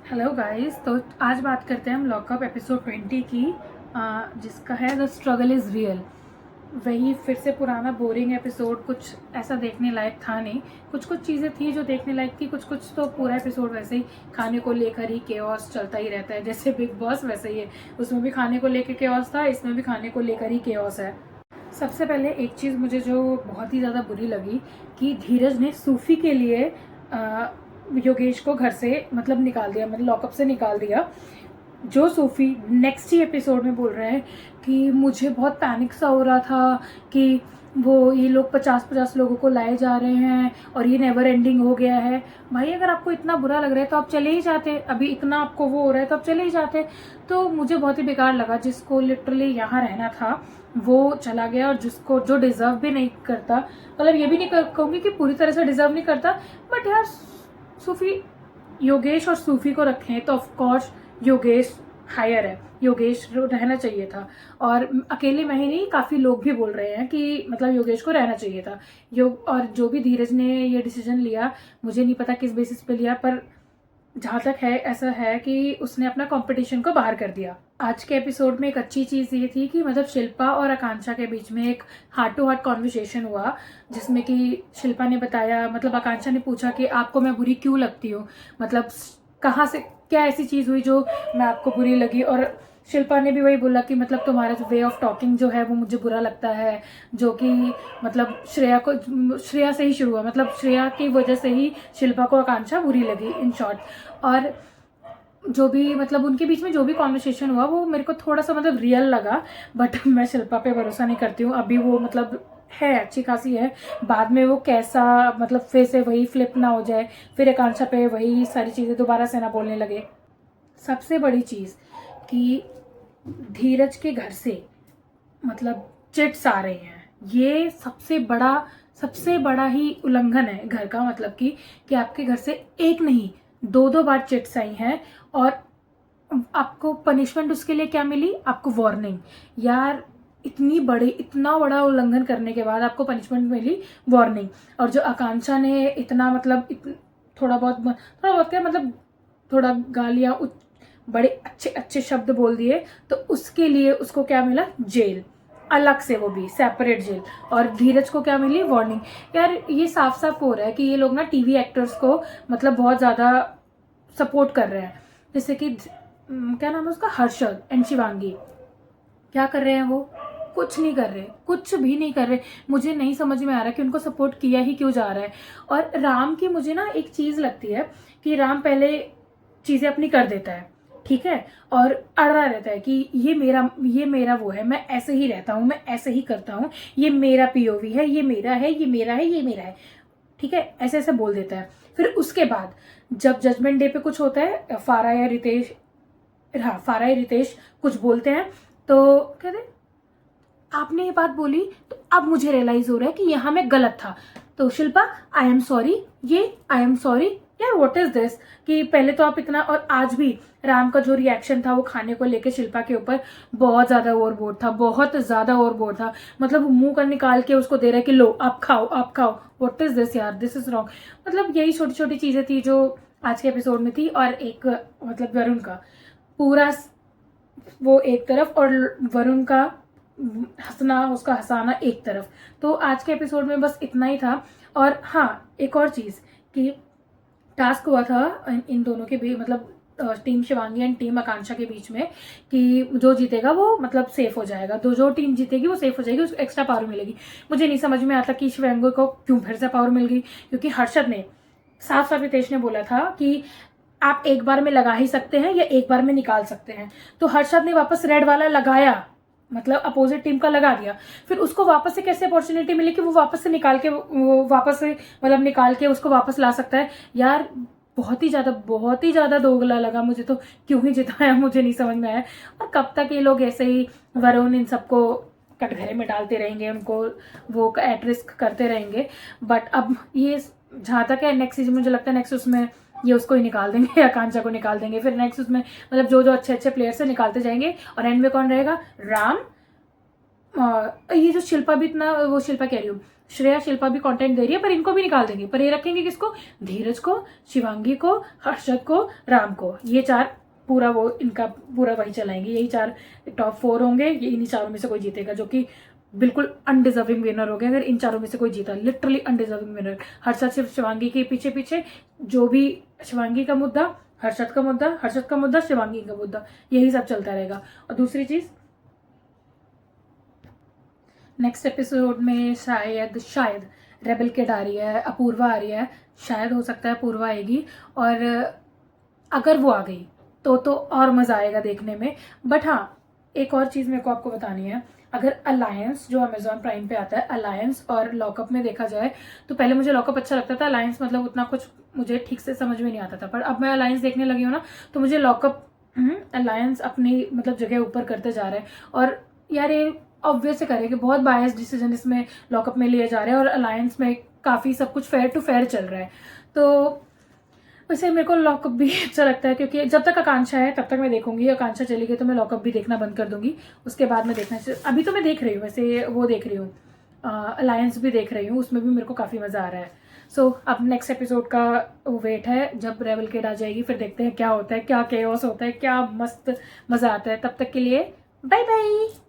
Hello guys. तो आज बात करते हैं हम लॉकअप एपिसोड 20 की, जिसका है द स्ट्रगल इज़ रियल। वही फिर से पुराना बोरिंग एपिसोड, कुछ ऐसा देखने लायक था नहीं। कुछ कुछ चीज़ें थी जो देखने लायक थी, कुछ कुछ तो पूरा एपिसोड वैसे ही खाने को लेकर ही केओस चलता ही रहता है। जैसे बिग बॉस वैसे ही है, उसमें भी खाने को लेकर केओस था, इसमें भी खाने को लेकर ही केओस है। सबसे पहले एक चीज़ मुझे जो बहुत ही ज़्यादा बुरी लगी कि धीरज ने सूफी के लिए योगेश को घर से मतलब निकाल दिया, मतलब लॉकअप से निकाल दिया। जो सूफी नेक्स्ट ही एपिसोड में बोल रहे हैं कि मुझे बहुत पैनिक सा हो रहा था कि वो ये लोग 50-50 लोगों को लाए जा रहे हैं और ये नेवर एंडिंग हो गया है। भाई अगर आपको इतना बुरा लग रहा है तो आप चले ही जाते, अभी इतना आपको वो हो रहा है तो आप चले ही जाते। तो मुझे बहुत ही बेकार लगा, जिसको लिटरली यहाँ रहना था वो चला गया, और जिसको जो डिजर्व भी नहीं करता, मतलब ये भी नहीं कहूँगी कि पूरी तरह से डिजर्व नहीं करता, बट यार सूफी योगेश और सूफी को रखें तो ऑफ कोर्स योगेश हायर है, योगेश रहना चाहिए था। और अकेले मैं ही नहीं, काफ़ी लोग भी बोल रहे हैं कि मतलब योगेश को रहना चाहिए था। योग और जो भी धीरज ने ये डिसीजन लिया, मुझे नहीं पता किस बेसिस पे लिया, पर जहाँ तक है ऐसा है कि उसने अपना कंपटीशन को बाहर कर दिया। आज के एपिसोड में एक अच्छी चीज़ ये थी कि मतलब शिल्पा और आकांक्षा के बीच में एक हार्ट टू हार्ट कॉन्वर्सेशन हुआ, जिसमें कि शिल्पा ने बताया, मतलब आकांक्षा ने पूछा कि आपको मैं बुरी क्यों लगती हूँ, मतलब कहाँ से क्या ऐसी चीज़ हुई जो मैं आपको बुरी लगी। और शिल्पा ने भी वही बोला कि मतलब तुम्हारा जो वे ऑफ टॉकिंग जो है वो मुझे बुरा लगता है, जो कि मतलब श्रेया से ही शुरू हुआ, मतलब श्रेया की वजह से ही शिल्पा को आकांक्षा बुरी लगी इन शॉर्ट। और जो भी मतलब उनके बीच में जो भी कॉन्वर्सेशन हुआ वो मेरे को थोड़ा सा मतलब रियल लगा, बट मैं शिल्पा पे भरोसा नहीं करती हूँ अभी। वो मतलब है अच्छी खासी है, बाद में वो कैसा मतलब फिर से वही फ्लिप ना हो जाए, फिर आकांक्षा पे वही सारी चीज़ें दोबारा से ना बोलने लगे। सबसे बड़ी चीज़ कि धीरज के घर से मतलब चिट्स आ रहे हैं, ये सबसे बड़ा ही उल्लंघन है घर का, मतलब कि आपके घर से एक नहीं दो दो बार चिट्स आई हैं, और आपको पनिशमेंट उसके लिए क्या मिली, आपको वार्निंग। यार इतना बड़ा उल्लंघन करने के बाद आपको पनिशमेंट मिली वार्निंग। और जो आकांक्षा ने इतना मतलब थोड़ा बहुत क्या मतलब थोड़ा गालियां बड़े अच्छे अच्छे शब्द बोल दिए, तो उसके लिए उसको क्या मिला, जेल, अलग से, वो भी सेपरेट जेल। और धीरज को क्या मिली, वार्निंग। यार ये साफ साफ हो रहा है कि ये लोग ना टीवी एक्टर्स को मतलब बहुत ज़्यादा सपोर्ट कर रहे हैं। जैसे कि क्या नाम है उसका, हर्षद एंड शिवांगी, क्या कर रहे हैं वो, कुछ नहीं कर रहे, कुछ भी नहीं कर रहे। मुझे नहीं समझ में आ रहा कि उनको सपोर्ट किया ही क्यों जा रहा है। और राम की मुझे ना एक चीज़ लगती है कि राम पहले चीज़ें अपनी कर देता है, ठीक है, और अड़ा रहता है कि ये मेरा वो है, मैं ऐसे ही रहता हूँ, मैं ऐसे ही करता हूँ, ये मेरा पीओवी है, ये मेरा है, ये मेरा है, ये मेरा है, ठीक है, ऐसे ऐसे बोल देता है। फिर उसके बाद जब जजमेंट डे पे कुछ होता है, फारा या रितेश कुछ बोलते हैं, तो कहते हैं आपने ये बात बोली तो अब मुझे रियलाइज हो रहा है कि यहाँ मैं गलत था। तो शिल्पा, आई एम सॉरी, ये आई एम सॉरी। यार व्हाट इज दिस, कि पहले तो आप इतना, और आज भी राम का जो रिएक्शन था वो खाने को लेके शिल्पा के ऊपर बहुत ज्यादा ओवरबोर्ड था, बहुत ज्यादा ओवरबोर्ड था। मतलब मुंह का निकाल के उसको दे रहा है कि लो आप खाओ आप खाओ। व्हाट इज दिस यार, दिस इज रॉन्ग। मतलब यही छोटी छोटी चीजें थी जो आज के एपिसोड में थी। और एक मतलब वरुण का पूरा वो एक तरफ, और वरुण का हंसना, उसका हंसाना एक तरफ। तो आज के एपिसोड में बस इतना ही था। और हाँ, एक और चीज़ कि टास्क हुआ था इन दोनों के भी मतलब टीम शिवांगी एंड टीम आकांक्षा के बीच में कि जो जीतेगा वो मतलब सेफ हो जाएगा, तो जो टीम जीतेगी वो सेफ हो जाएगी, उसको एक्स्ट्रा पावर मिलेगी। मुझे नहीं समझ में आता कि शिवांगी को क्यों फिर से पावर मिल गई, क्योंकि हर्षद ने साफ साफ रितेश ने बोला था कि आप एक बार में लगा ही सकते हैं या एक बार में निकाल सकते हैं। तो हर्षद ने वापस रेड वाला लगाया, मतलब अपोजिट टीम का लगा दिया। फिर उसको वापस से कैसे अपॉर्चुनिटी मिली कि वो वापस से निकाल के वो वापस से मतलब निकाल के उसको वापस ला सकता है। यार बहुत ही ज्यादा दोगला लगा मुझे तो, क्यों ही जिताया मुझे नहीं समझ में आया। और कब तक ये लोग ऐसे ही वरुण इन सबको कटघरे में डालते रहेंगे, उनको वो एट रिस्क करते रहेंगे। बट अब ये जहाँ तक है नेक्स्ट सीजन, मुझे लगता है नेक्स्ट उसमें ये उसको ही निकाल देंगे, आकांक्षा को निकाल देंगे। फिर नेक्स्ट उसमें मतलब जो जो अच्छे अच्छे प्लेयर्स से निकालते जाएंगे, और एंड में कौन रहेगा, राम। ये जो शिल्पा भी इतना, वो शिल्पा कह रही हूँ, श्रेया शिल्पा भी कंटेंट दे रही है, पर इनको भी निकाल देंगे। पर ये रखेंगे किसको? धीरज को, शिवांगी को, हर्षद को, राम को। ये 4 पूरा वो इनका पूरा वही चलाएंगे। यही 4 टॉप 4 होंगे। ये इन्हीं चारों में से कोई जीतेगा, जो कि बिल्कुल अनडिजर्विंग विनर हो गया अगर इन चारों में से कोई जीता। Literally undeserving winner. हर्षद सिर्फ शिवांगी के पीछे पीछे, जो भी शिवांगी का मुद्दा, हर्षद का मुद्दा, हर्षद का मुद्दा, शिवांगी का मुद्दा, यही सब चलता रहेगा। और दूसरी चीज, नेक्स्ट एपिसोड में शायद रेबल किड आ रही है, अपूर्वा आ रही है। शायद हो सकता है अपूर्वा आएगी, और अगर वो आ गई तो और मज़ा आएगा देखने में। बट हाँ, एक और चीज़ मेरे को आपको बतानी है। अगर अलायंस जो अमेजॉन प्राइम पे आता है, अलायंस और लॉकअप में देखा जाए तो पहले मुझे लॉकअप अच्छा लगता था, अलायंस मतलब उतना कुछ मुझे ठीक से समझ में नहीं आता था। पर अब मैं अलायंस देखने लगी हूँ ना, तो मुझे लॉकअप अलायंस अपनी मतलब जगह ऊपर करते जा रहे हैं। और यार ये ऑब्वियस से करें कि बहुत बायस डिसीजन इसमें लॉकअप में लिए जा रहे हैं, और अलायंस में काफ़ी सब कुछ फेयर टू फेयर चल रहा है। तो वैसे मेरे को लॉकअप भी अच्छा लगता है, क्योंकि जब तक आकांक्षा है तब तक मैं देखूंगी। आकांक्षा चली गई तो मैं लॉकअप भी देखना बंद कर दूंगी। उसके बाद मैं देखना, अभी तो मैं देख रही हूँ, वैसे वो देख रही हूँ, अलायंस भी देख रही हूँ, उसमें भी मेरे को काफ़ी मज़ा आ रहा है। सो अब नेक्स्ट एपिसोड का वेट है, जब रेबल किड आ जाएगी, फिर देखते हैं क्या होता है, क्या केओस होता है, क्या मस्त मज़ा आता है। तब तक के लिए बाय बाय।